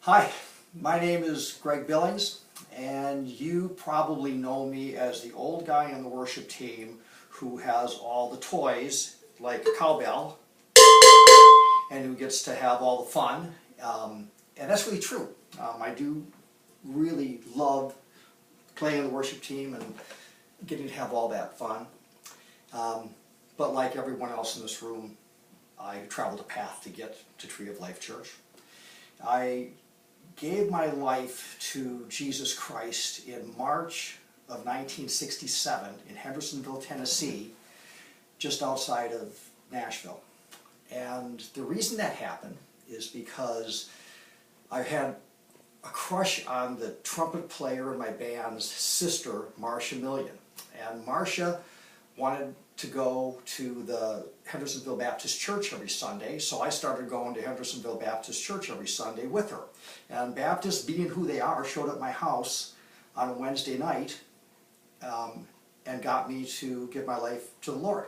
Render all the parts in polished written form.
Hi, my name is Greg Billings, and you probably know me as the old guy on the worship team who has all the toys, like a cowbell, and who gets to have all the fun. And that's really true. I do really love playing on the worship team and getting to have all that fun. But like everyone else in this room, I traveled a path to get to Tree of Life Church. I gave my life to Jesus Christ in March of 1967 in Hendersonville, Tennessee, just outside of Nashville. And the reason that happened is because I had a crush on the trumpet player in my band's sister, Marcia Million. And Marcia wanted to go to the Hendersonville Baptist Church every Sunday, so I started going to Hendersonville Baptist Church every Sunday with her. And Baptists, being who they are, showed up at my house on a Wednesday night and got me to give my life to the Lord.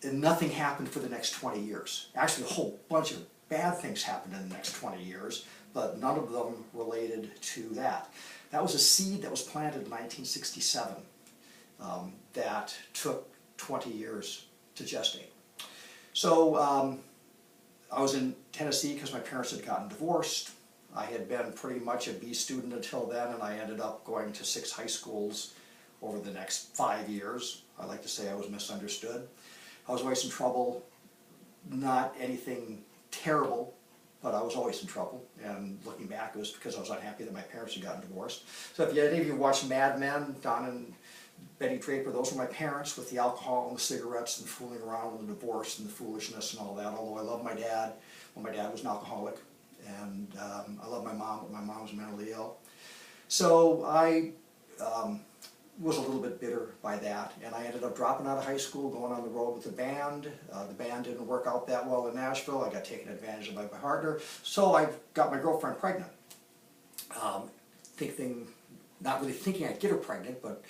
And nothing happened for the next 20 years. Actually, a whole bunch of bad things happened in the next 20 years, but none of them related to that. That was a seed that was planted in 1967 that took 20 years to gestate. So I was in Tennessee because my parents had gotten divorced. I had been pretty much a B student until then, and I ended up going to 6 high schools over the next 5 years. I like to say I was misunderstood. I was always in trouble, not anything terrible, but I was always in trouble. And looking back, it was because I was unhappy that my parents had gotten divorced. So if any of you watch Mad Men, Don and Betty Draper, those were my parents with the alcohol and the cigarettes and fooling around with the divorce and the foolishness and all that. Although I love my dad, well, my dad was an alcoholic, and I love my mom, but my mom was mentally ill. So I was a little bit bitter by that, and I ended up dropping out of high school, going on the road with the band. The band didn't work out that well in Nashville. I got taken advantage of by my partner, so I got my girlfriend pregnant. Not really thinking I'd get her pregnant, but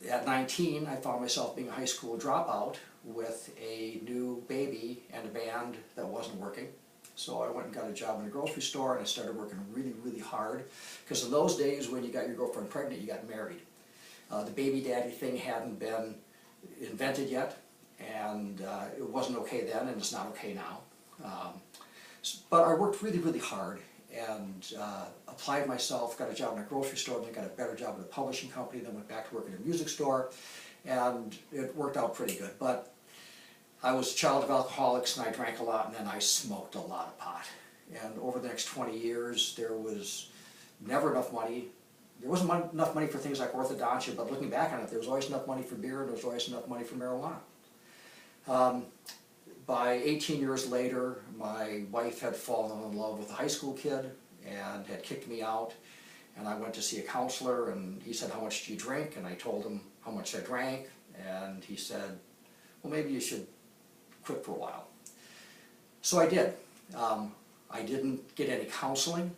at 19, I found myself being a high school dropout with a new baby and a band that wasn't working. So I went and got a job in a grocery store, and I started working really, really hard. Because in those days, when you got your girlfriend pregnant, you got married. The baby daddy thing hadn't been invented yet, and it wasn't okay then, and it's not okay now. But I worked really, really hard, and applied myself, got a job in a grocery store, then got a better job at a publishing company, then went back to work in a music store, and it worked out pretty good. But I was a child of alcoholics, and I drank a lot, and then I smoked a lot of pot. And over the next 20 years, there was never enough money. There wasn't enough money for things like orthodontia, but looking back on it, there was always enough money for beer, and there was always enough money for marijuana. By 18 years later, my wife had fallen in love with a high school kid and had kicked me out. And I went to see a counselor, and he said, "How much do you drink?" And I told him how much I drank, and he said, "Well, maybe you should quit for a while." So I did. I didn't get any counseling.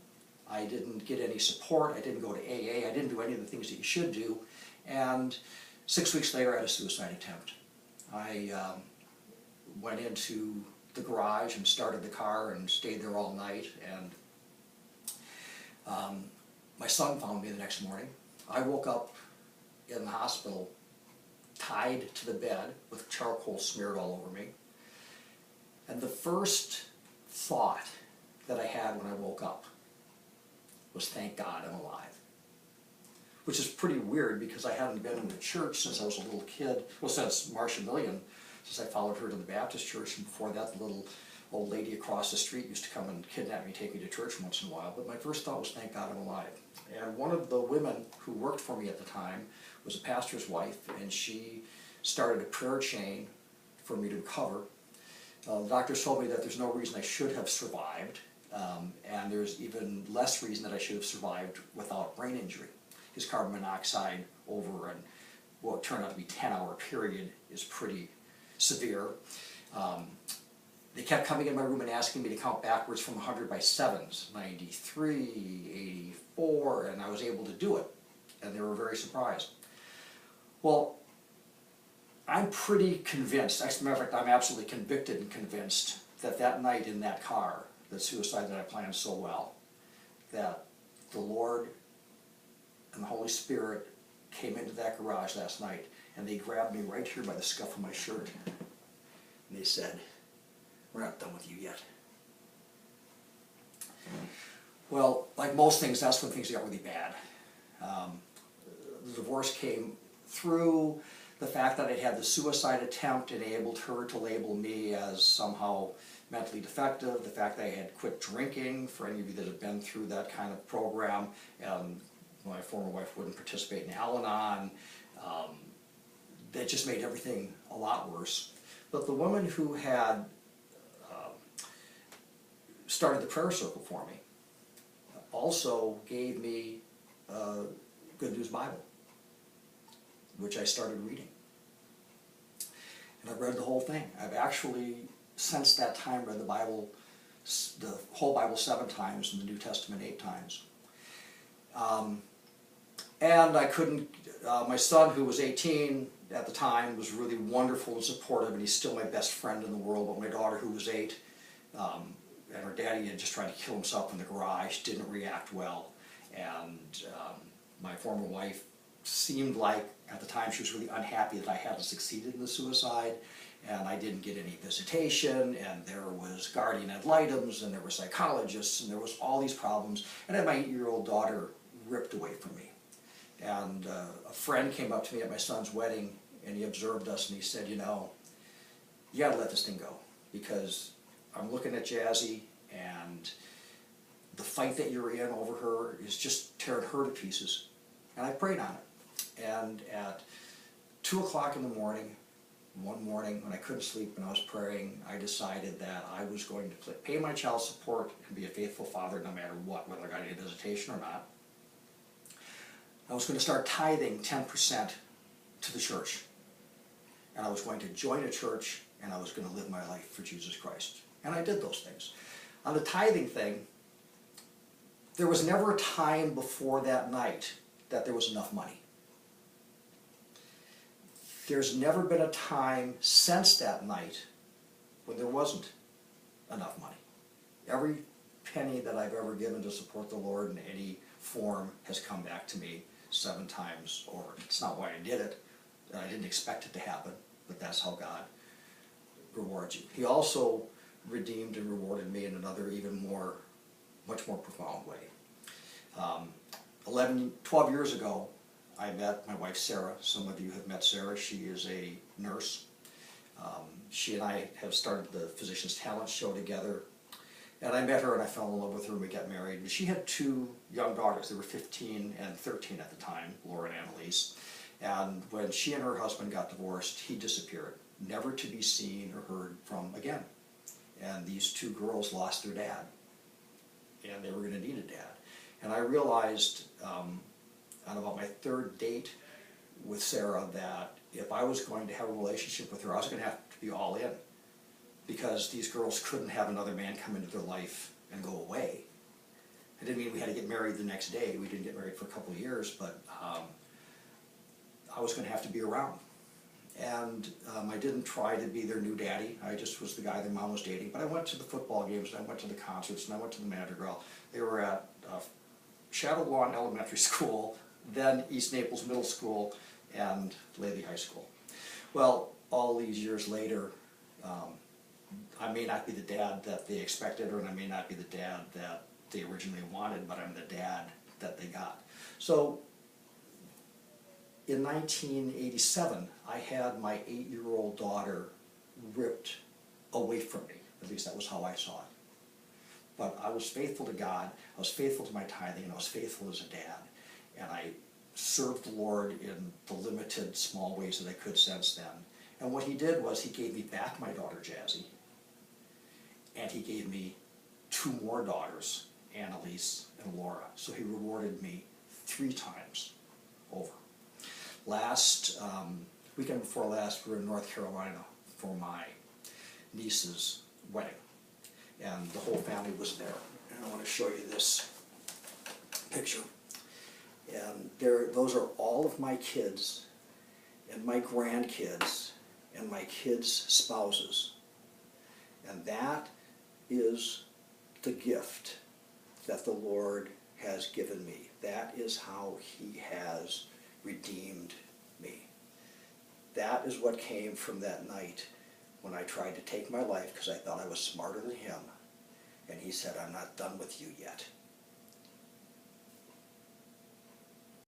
I didn't get any support. I didn't go to AA. I didn't do any of the things that you should do. And 6 weeks later, I had a suicide attempt. I went into the garage and started the car and stayed there all night. And my son found me the next morning. I woke up in the hospital tied to the bed with charcoal smeared all over me. And the first thought that I had when I woke up was, "Thank God I'm alive." Which is pretty weird because I hadn't been in the church since I was a little kid. Well, since Marcia Million, since I followed her to the Baptist church, and before that the little old lady across the street used to come and kidnap me, take me to church once in a while. But my first thought was, "Thank God I'm alive." And one of the women who worked for me at the time was a pastor's wife, and she started a prayer chain for me to recover. The doctors told me that there's no reason I should have survived, and there's even less reason that I should have survived without brain injury. His carbon monoxide over what turned out to be a 10-hour period is pretty severe. They kept coming in my room and asking me to count backwards from 100 by sevens, 93, 84, and I was able to do it, and they were very surprised. Well, I'm pretty convinced, as a matter of fact, I'm absolutely convicted and convinced that night in that car, that suicide that I planned so well, that the Lord and the Holy Spirit came into that garage last night, and they grabbed me right here by the scuff of my shirt, and they said, "We're not done with you yet." Well, like most things, that's when things got really bad. The divorce came through. The fact that I had the suicide attempt enabled her to label me as somehow mentally defective. The fact that I had quit drinking, for any of you that have been through that kind of program, and my former wife wouldn't participate in Al-Anon. That just made everything a lot worse. But the woman who had started the prayer circle for me also gave me a Good News Bible, which I started reading. And I've read the whole thing. I've actually, since that time, read the Bible, the whole Bible 7 times and the New Testament 8 times. And I couldn't, my son, who was 18 at the time, was really wonderful and supportive, and he's still my best friend in the world. But my daughter, who was 8, and her daddy had just tried to kill himself in the garage, didn't react well. And my former wife seemed like, at the time, she was really unhappy that I hadn't succeeded in the suicide, and I didn't get any visitation, and there was guardian ad litems, and there were psychologists, and there was all these problems. And I had my 8-year-old daughter ripped away from me. And a friend came up to me at my son's wedding, and he observed us, and he said, "You know, you gotta let this thing go, because I'm looking at Jazzy, and the fight that you're in over her is just tearing her to pieces." And I prayed on it. And at 2 o'clock in the morning, one morning when I couldn't sleep and I was praying, I decided that I was going to pay my child support and be a faithful father no matter what, whether I got any visitation or not. I was going to start tithing 10% to the church. And I was going to join a church, and I was going to live my life for Jesus Christ. And I did those things. On the tithing thing, there was never a time before that night that there was enough money. There's never been a time since that night when there wasn't enough money. Every penny that I've ever given to support the Lord in any form has come back to me 7 times over. It's not why I did it. I didn't expect it to happen, but that's how God rewards you. He also redeemed and rewarded me in another much more profound way. 12 years ago, I met my wife Sarah. Some of you have met Sarah. She is a nurse. She and I have started the Physician's Talent show together. And I met her and I fell in love with her and we got married. And she had 2 young daughters. They were 15 and 13 at the time, Laura and Annalise. And when she and her husband got divorced, he disappeared, never to be seen or heard from again. And these 2 girls lost their dad. And they were going to need a dad. And I realized on about my 3rd date with Sarah that if I was going to have a relationship with her, I was going to have to be all in. Because these girls couldn't have another man come into their life and go away. It didn't mean we had to get married the next day. We didn't get married for a couple of years, but I was going to have to be around. And I didn't try to be their new daddy. I just was the guy their mom was dating. But I went to the football games, and I went to the concerts, and I went to the Madrigal. They were at Shadow Lawn Elementary School, then East Naples Middle School, and Lately High School. Well, all these years later, I may not be the dad that they expected, or I may not be the dad that they originally wanted, but I'm the dad that they got. So, in 1987, I had my 8-year-old daughter ripped away from me. At least that was how I saw it. But I was faithful to God, I was faithful to my tithing, and I was faithful as a dad. And I served the Lord in the limited, small ways that I could since then. And what he did was he gave me back my daughter Jazzy. And he gave me 2 more daughters, Annalise and Laura. So he rewarded me 3 times over. Last weekend before last, we were in North Carolina for my niece's wedding. And the whole family was there. And I want to show you this picture. And those are all of my kids and my grandkids and my kids' spouses. And that is the gift that the Lord has given me. That is how He has redeemed me. That is what came from that night when I tried to take my life because I thought I was smarter than Him. And He said, I'm not done with you yet.